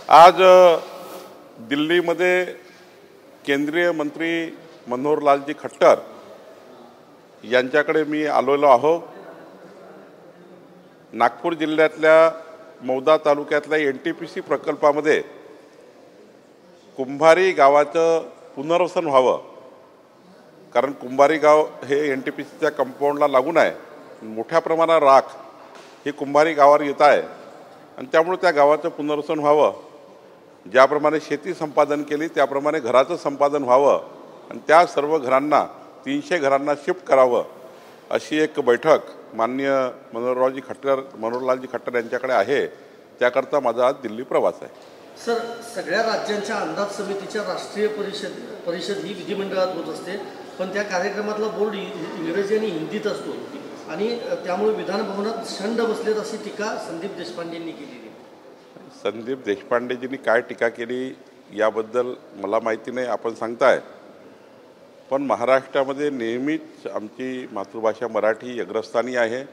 आज दिल्लीमध्ये केंद्रीय मंत्री मनोहरलालजी खट्टर यांच्याकडे मी आलेलो आहो। नागपूर जिल्ह्यातल्या मौदा तालुक्यातल्या एनटीपीसी प्रकल्पामध्ये कुंभारी गावाचं पुनर्वसन व्हावं, कारण कुंभारी गाव हे एनटीपीसीच्या कंपाऊंडला लागून आहे। मोठ्या प्रमाणात राख ही कुंभारी गावावर येत आहे आणि त्यामुळे त्या गावाचं पुनर्वसन व्हावं। ज्याप्रमाणे शेती संपादन केली त्याप्रमाणे घराचं संपादन व्हावं आणि त्या सर्व घरांना 300 घरांना शिफ्ट करावं, अशी एक बैठक माननीय मनोहरलालजी खट्टर यांच्याकडे आहे। त्याकरता माझा आज दिल्ली प्रवास आहे। सर, सगळ्या राज्यांच्या अंदाज समितीच्या राष्ट्रीय परिषद ही विधिमंडळात होत असते, पण त्या कार्यक्रमातला बोर्ड इंग्रजी आणि हिंदीत असतो आणि त्यामुळे विधानभवनात शंड बसलेत अशी टीका संदीप देशपांडेंनी केली। संदीप देशपांडेजींनी काय टीका केली याबद्दल मला माहिती नाही, आपण सांगताय। पण महाराष्ट्रामध्ये नेहमीच आमची मातृभाषा मराठी अग्रस्थानी आहे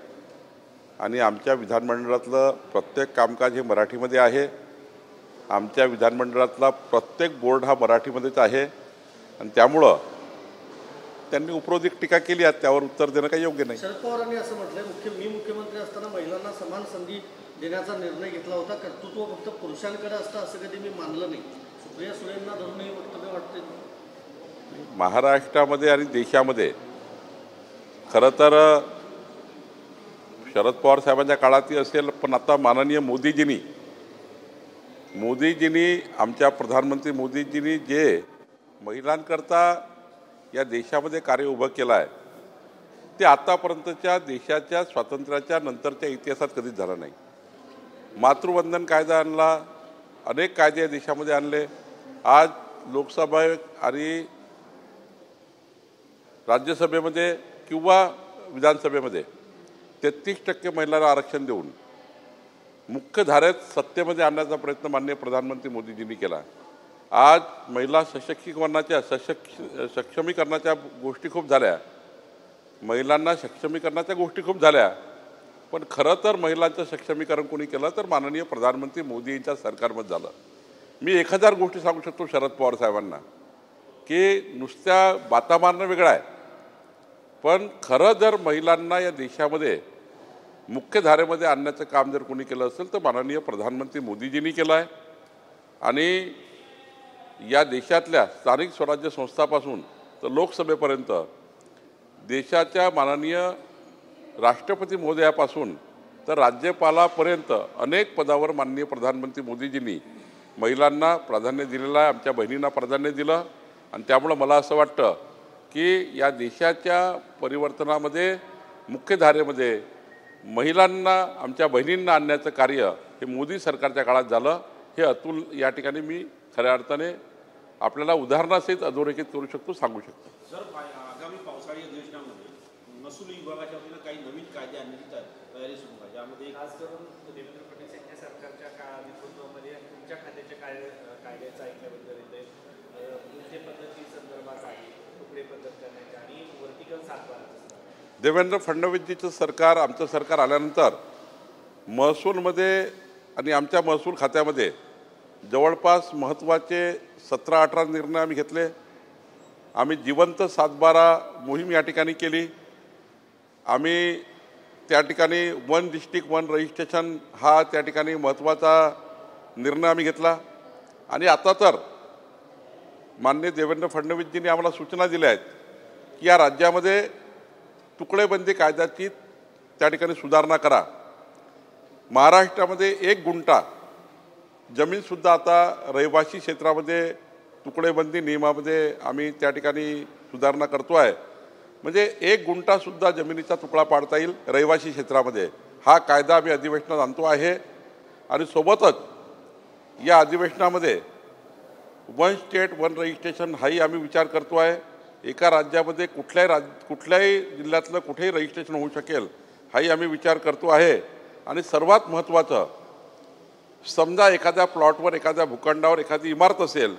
आणि आमच्या विधानमंडळातलं प्रत्येक कामकाज हे मराठीमध्ये आहे। आमच्या विधानमंडळातला प्रत्येक बोर्ड हा मराठीमध्येच आहे आणि त्यामुळं त्यांनी उपरोधिक टीका केली आहे, त्यावर उत्तर देणं काही योग्य नाही। शरद पवारांनी असं म्हटलंय, मी मुख्यमंत्री असताना महिलांना समान संधी देण्याचा निर्णय घेतला होता, कर्तृत्व फक्त पुरुषांकडे असतं असं कधी मी मानलं नाही। सुप्रिया सुळेंना धरून हे वक्तव्य वाटते। महाराष्ट्रामध्ये आणि देशामध्ये खरं तर शरद पवार साहेबांच्या काळातही असेल, पण आता माननीय मोदीजींनी आमच्या प्रधानमंत्री मोदीजींनी जे महिलांकरता या देशामध्ये कार्य उभं केलं आहे ते आतापर्यंतच्या देशाच्या स्वातंत्र्याच्या नंतरच्या इतिहासात कधीच झालं नाही। मातृवंदन कायदा आणला, अनेक कायदे या देशामध्ये आणले। आज लोकसभा आणि राज्यसभेमध्ये किंवा विधानसभेमध्ये 33% महिलांना आरक्षण देऊन मुख्य धारेत सत्तेमध्ये आणण्याचा प्रयत्न माननीय प्रधानमंत्री मोदीजींनी केला। आज महिला सक्षमीकरणाच्या गोष्टी खूप झाल्या, महिलांना सक्षमीकरणाच्या गोष्टी खूप झाल्या, पण खरं तर महिलांचं सक्षमीकरण कोणी केलं तर माननीय प्रधानमंत्री मोदी यांच्या सरकारमध्ये झालं। मी 1000 गोष्टी सांगू शकतो शरद पवार साहेबांना की नुसत्या बाता मारणं वेगळं आहे, पण खरं जर महिलांना या देशामध्ये मुख्य धारेमध्ये आणण्याचं काम जर कोणी केलं असेल तर माननीय प्रधानमंत्री मोदीजींनी केलं आहे। आणि या देशातल्या स्थानिक स्वराज्य संस्थापासून तर लोकसभेपर्यंत देशाच्या माननीय राष्ट्रपती महोदयापासून तर राज्यपालापर्यंत अनेक पदावर माननीय प्रधानमंत्री मोदीजींनी महिलांना प्राधान्य दिलेलं आहे, आमच्या बहिणींना प्राधान्य दिलं आणि त्यामुळं मला असं वाटतं की या देशाच्या परिवर्तनामध्ये मुख्य धारेमध्ये महिलांना, आमच्या बहिणींना आणण्याचं कार्य हे मोदी सरकारच्या काळात झालं। हे अतुल या ठिकाणी मी खऱ्या अर्थाने आपल्याला उदाहरणासहित अधोरेखित करू शकतो, सांगू शकतो। सर, आगामी पावसाळी अधिवेशनामध्ये महसूल विभागाच्या वतीनं काही नवीन कायदे आणण्याची तयारी सुरू आहे, ज्यामध्ये खास करून देवेंद्र फडणवीस यांच्या सरकारच्या नेतृत्वामध्ये तुमच्या खात्याच्या कायद्याचं ऐकल्याबद्दल येते तुमच्या पद्धती संदर्भात आहे, तुकडे पद्धत करण्याच्या आणि व्हर्टिकल सातबारा। देवेंद्र फडणवीसजीचं सरकार, आमचं सरकार आल्यानंतर महसूलमध्ये आणि आमच्या महसूल खात्यामध्ये जवळपास महत्त्वाचे 17-18 निर्णय आम्ही घेतले। आम्ही जिवंत सातबारा मोहीम या ठिकाणी केली। आम्ही त्या ठिकाणी 1 डिस्ट्रिक्ट 1 रजिस्ट्रेशन हा त्या ठिकाणी महत्त्वाचा निर्णय आम्ही घेतला। आणि आता तर माननीय देवेंद्र फडणवीसजींनी आम्हाला सूचना दिल्या आहेत की या राज्यामध्ये तुकडेबंदी कायद्याची त्या ठिकाणी सुधारणा करा। महाराष्ट्रामध्ये 1 गुंठा जमीनसुद्धा आता रहिवासी क्षेत्रामध्ये तुकडेबंदी नियमामध्ये आम्ही त्या ठिकाणी सुधारणा करतो आहे, म्हणजे 1 गुंठासुद्धा जमिनीचा तुकडा पाडता येईल रहिवासी क्षेत्रामध्ये। हा कायदा आम्ही अधिवेशनात आणतो आहे आणि सोबतच या अधिवेशनामध्ये 1 स्टेट 1 रजिस्ट्रेशन हाही आम्ही विचार करतो आहे। एका राज्यामध्ये कुठल्याही जिल्ह्यातलं कुठेही रजिस्ट्रेशन होऊ शकेल हाही आम्ही विचार करतो आहे। आणि सर्वात महत्त्वाचं, समजा एखाद्या प्लॉटवर, एखाद्या भूखंडावर एखादी इमारत असेल,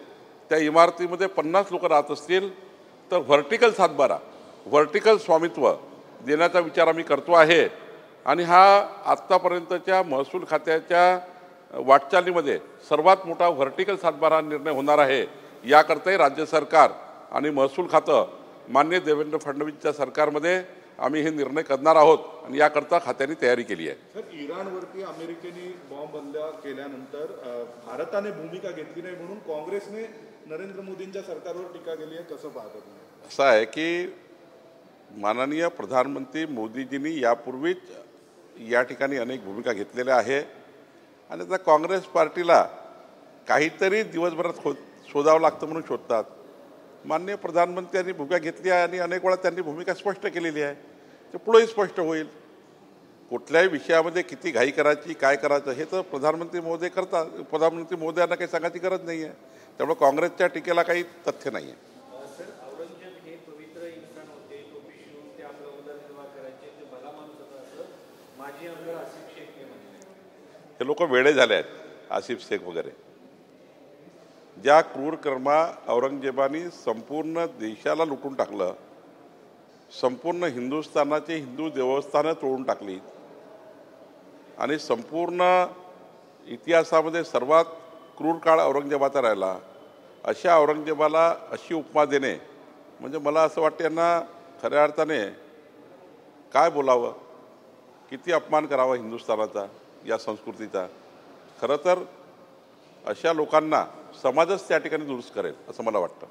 त्या इमारतीमध्ये 50 लोक राहत असतील तर व्हर्टिकल सातबारा, व्हर्टिकल स्वामित्व देण्याचा विचार आम्ही करतो आहे। आणि हा आत्तापर्यंतच्या महसूल खात्याच्या वाटचालीमध्ये सर्वात मोठा व्हर्टिकल सातबारा निर्णय होणार आहे। याकरताही राज्य सरकार आणि महसूल खातं माननीय देवेंद्र फडणवीसच्या सरकारमध्ये आम्ही हे निर्णय करणार आहोत आणि याकरता खात्याने तयारी केली आहे। सर, इराणवरती अमेरिकेने बॉम्ब हल्ला केल्यानंतर भारताने भूमिका घेतली नाही म्हणून काँग्रेसने नरेंद्र मोदींच्या सरकारवर टीका केली आहे, कसं पाहता तुम्ही? असं आहे की माननीय प्रधानमंत्री मोदीजींनी यापूर्वीच या ठिकाणी अनेक भूमिका घेतलेल्या आहे आणि आता काँग्रेस पार्टीला काहीतरी दिवसभरात शोधावं लागतं म्हणून शोधतात। माननीय प्रधानमंत्र्यांनी भूमिका घेतली आहे आणि अनेक वेळा त्यांनी भूमिका स्पष्ट केलेली आहे, ते पुढेही स्पष्ट होईल। कुठल्याही विषयामध्ये किती घाई करायची, काय करायचं हे तर प्रधानमंत्री महोदय करतात। प्रधानमंत्री महोदयांना काही सांगायची गरज नाही आहे, त्यामुळे काँग्रेसच्या टीकेला काही तथ्य नाही आहे। सर, औरंगजेब हे पवित्र इंसान होते, टोपी शिवून ते आपला उदरनिर्वाह करायचे, ते भला माणूस होता असं माजी आमदार आसिफ शेख ने म्हटले। हे लोक वेडे झाले आहेत, आसिफ शेख वगैरे। ज्या क्रूर कर्मा औरंगजेबानी संपूर्ण देशाला लुटून टाकलं, संपूर्ण हिंदुस्थानाची हिंदू देवस्थानं तोडून टाकली आणि संपूर्ण इतिहासामध्ये सर्वात क्रूर काळ औरंगजेबाचा राहिला, अशा औरंगजेबाला अशी उपमा देणे म्हणजे मला असं वाटतं यांना खऱ्या अर्थाने काय बोलावं, किती अपमान करावा हिंदुस्थानाचा, या संस्कृतीचा। खरं तर अशा लोकांना समाजच त्या ठिकाणी दुरुस्त करेल असं मला वाटतं।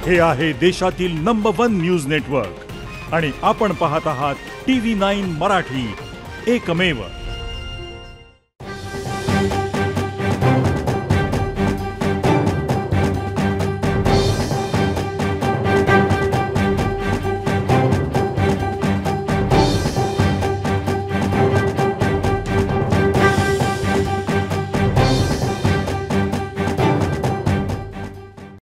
हे आहे देशातील नंबर 1 न्यूज नेटवर्क आणि आपण पाहत आहात TV9 मराठी, एकमेव।